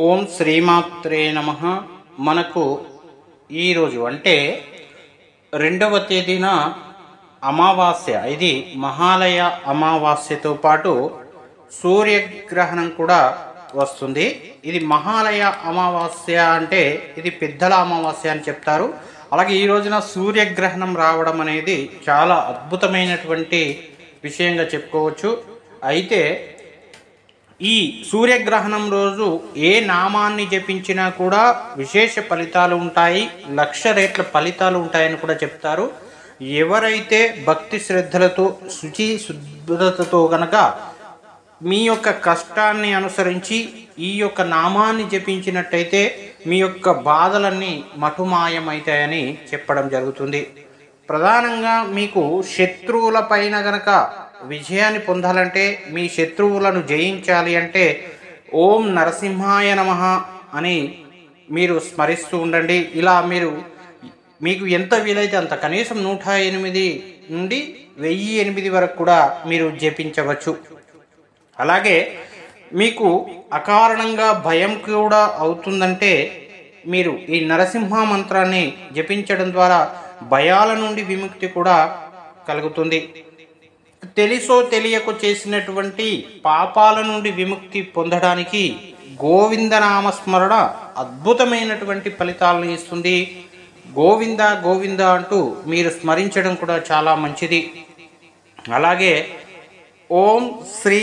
ఓం శ్రీమాత్రే నమః. మనకు ఈరోజు అంటే 2వ తేదీన అమావాస్య, ఇది మహాలయ అమావాస్యతో పాటు సూర్యగ్రహణం కూడా వస్తుంది. ఇది మహాలయ అమావాస్య అంటే ఇది పెద్దల అమావాస్య అని చెప్తారు. అలాగే ఈ రోజున సూర్యగ్రహణం రావడం అనేది చాలా అద్భుతమైనటువంటి విషయంగా చెప్పుకోవచ్చు. అయితే ఈ సూర్యగ్రహణం రోజు ఏ నామాన్ని జపించినా కూడా విశేష ఫలితాలు ఉంటాయి, 1,00,000 రెట్ల ఫలితాలు ఉంటాయని కూడా చెప్తారు. ఎవరైతే భక్తి శ్రద్ధలతో శుచిశుద్ధతతో గనక మీ యొక్క కష్టాన్ని అనుసరించి ఈ యొక్క నామాన్ని జపించినట్టయితే మీ యొక్క బాధలన్నీ మటుమాయమవుతాయని చెప్పడం జరుగుతుంది. ప్రధానంగా మీకు శత్రువుల పైన గనక విజయాన్ని పొందాలంటే, మీ శత్రువులను జయించాలి అంటే ఓం నరసింహాయ నమః అని మీరు స్మరిస్తూ ఉండండి. ఇలా మీకు ఎంత వీలైతే అంత, కనీసం 108 నుండి 1008 వరకు కూడా మీరు జపించవచ్చు. అలాగే మీకు అకారణంగా భయం కూడా అవుతుందంటే మీరు ఈ నరసింహ మంత్రాన్ని జపించడం ద్వారా భయాల నుండి విముక్తి కూడా కలుగుతుంది. తెలిసో తెలియక చేసినటువంటి పాపాల నుండి విముక్తి పొందడానికి గోవిందనామస్మరణ అద్భుతమైనటువంటి ఫలితాలను ఇస్తుంది. గోవింద గోవింద అంటూ మీరు స్మరించడం కూడా చాలా మంచిది. అలాగే ఓం శ్రీ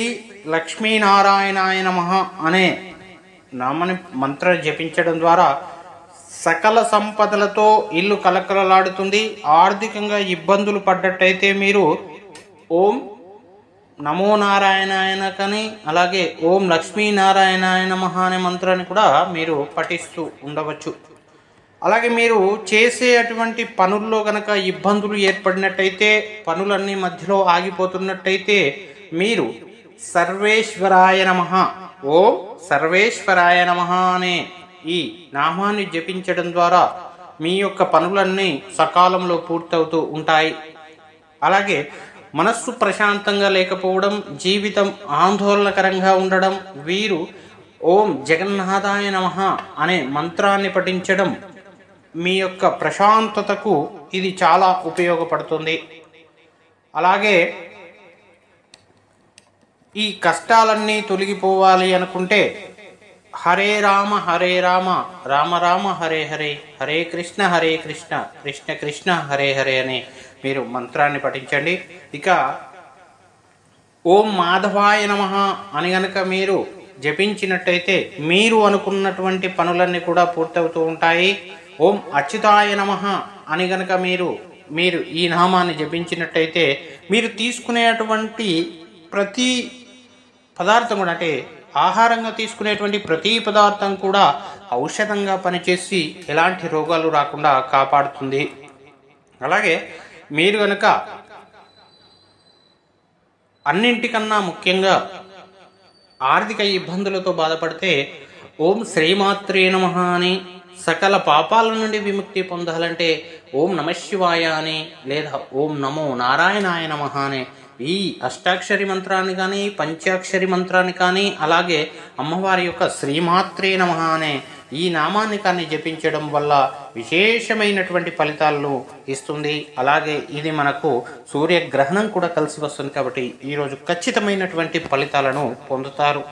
లక్ష్మీనారాయణాయ నమః అనే నామని మంత్రం జపించడం ద్వారా సకల సంపదలతో ఇల్లు కలకలలాడుతుంది. ఆర్థికంగా ఇబ్బందులు పడ్డట్టయితే మీరు ఓం నమో నారాయణాయన కానీ, అలాగే ఓం లక్ష్మీనారాయణాయ నమః అనే మంత్రాన్ని కూడా మీరు పఠిస్తూ ఉండవచ్చు. అలాగే మీరు చేసే అటువంటి పనుల్లో గనక ఇబ్బందులు ఏర్పడినట్టయితే, పనులన్నీ మధ్యలో ఆగిపోతున్నట్టయితే మీరు సర్వేశ్వరాయ నమః, ఓం సర్వేశ్వరాయ నమః అనే ఈ నామాన్ని జపించడం ద్వారా మీ యొక్క పనులన్నీ సకాలంలో పూర్తవుతూ ఉంటాయి. అలాగే మనస్సు ప్రశాంతంగా లేకపోవడం, జీవితం ఆందోళనకరంగా ఉండడం, వీరు ఓం జగన్నాథాయ నమః అనే మంత్రాన్ని పఠించడం మీ యొక్క ప్రశాంతతకు ఇది చాలా ఉపయోగపడుతుంది. అలాగే ఈ కష్టాలన్నీ తొలగిపోవాలి అనుకుంటే హరే రామ రామ రామ హరే హరే, హరే కృష్ణ కృష్ణ కృష్ణ హరే హరే అనే మీరు మంత్రాన్ని పఠించండి. ఇక ఓం మాధవాయ నమః అని గనక మీరు జపించినట్టయితే మీరు అనుకున్నటువంటి పనులన్నీ కూడా పూర్తవుతూ ఉంటాయి. ఓం అచ్యుతాయ నమః అని గనక మీరు ఈ నామాన్ని జపించినట్టయితే మీరు తీసుకునేటువంటి ప్రతి పదార్థం కూడా, అంటే ఆహారంగా తీసుకునేటువంటి ప్రతి పదార్థం కూడా ఔషధంగా పనిచేసి ఎలాంటి రోగాలు రాకుండా కాపాడుతుంది. అలాగే మీరు కనుక అన్నింటికన్నా ముఖ్యంగా ఆర్థిక ఇబ్బందులతో బాధపడితే ఓం శ్రీమాత్రే నమః అని, సకల పాపాల నుండి విముక్తి పొందాలంటే ఓం నమశివాయ అని, లేదా ఓం నమో నారాయణాయ నమః అని ఈ అష్టాక్షరి మంత్రాన్ని కానీ, పంచాక్షరి మంత్రాన్ని కానీ, అలాగే అమ్మవారి యొక్క శ్రీమాత్రే నమః అనే ఈ నామాన్ని కానీ జపించడం వల్ల విశేషమైనటువంటి ఫలితాలను ఇస్తుంది. అలాగే ఇది మనకు సూర్యగ్రహణం కూడా కలిసి వస్తుంది కాబట్టి ఈరోజు ఖచ్చితమైనటువంటి ఫలితాలను పొందుతారు.